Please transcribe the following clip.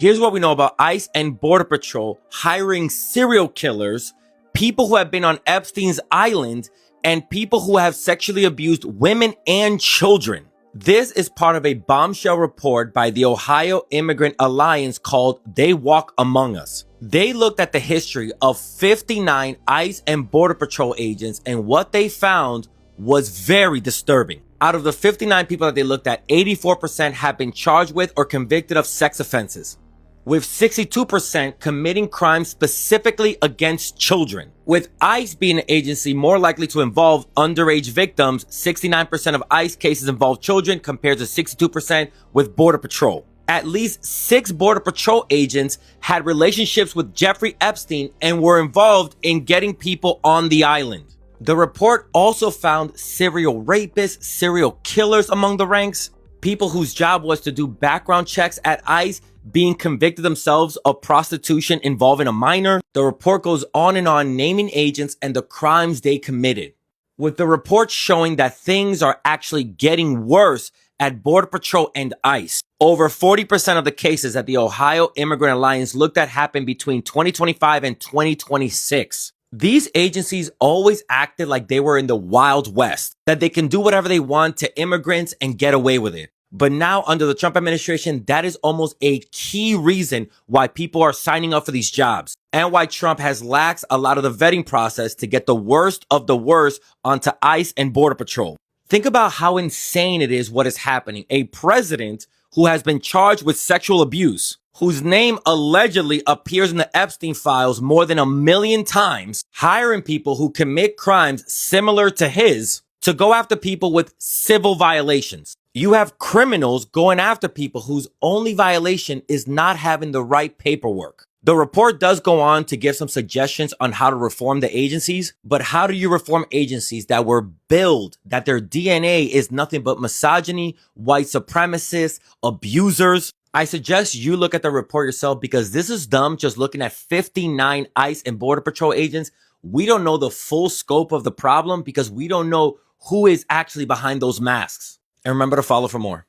Here's what we know about ICE and Border Patrol hiring serial killers, people who have been on Epstein's island, and people who have sexually abused women and children. This is part of a bombshell report by the Ohio Immigrant Alliance called They Walk Among Us. They looked at the history of 59 ICE and Border Patrol agents, and what they found was very disturbing. Out of the 59 people that they looked at, 84% have been charged with or convicted of sex offenses, with 62% committing crimes specifically against children. With ICE being an agency more likely to involve underage victims, 69% of ICE cases involve children compared to 62% with Border Patrol. At least 6 Border Patrol agents had relationships with Jeffrey Epstein and were involved in getting people on the island. The report also found serial rapists, serial killers among the ranks, people whose job was to do background checks at ICE being convicted themselves of prostitution involving a minor. The report goes on, naming agents and the crimes they committed, with the report showing that things are actually getting worse at Border Patrol and ICE. Over 40% of the cases that the Ohio Immigrant Alliance looked at happened between 2025 and 2026. These agencies always acted like they were in the Wild West, that they can do whatever they want to immigrants and get away with it. But now under the Trump administration, that is almost a key reason why people are signing up for these jobs and why Trump has laxed a lot of the vetting process to get the worst of the worst onto ICE and Border Patrol. Think about how insane it is what is happening. A president who has been charged with sexual abuse, whose name allegedly appears in the Epstein files more than 1 million times, hiring people who commit crimes similar to his to go after people with civil violations. You have criminals going after people whose only violation is not having the right paperwork. The report does go on to give some suggestions on how to reform the agencies, but how do you reform agencies that were built, that their DNA is nothing but misogyny, white supremacists, abusers? I suggest you look at the report yourself, because this is dumb just looking at 59 ICE and Border Patrol agents. We don't know the full scope of the problem because we don't know who is actually behind those masks. And remember to follow for more.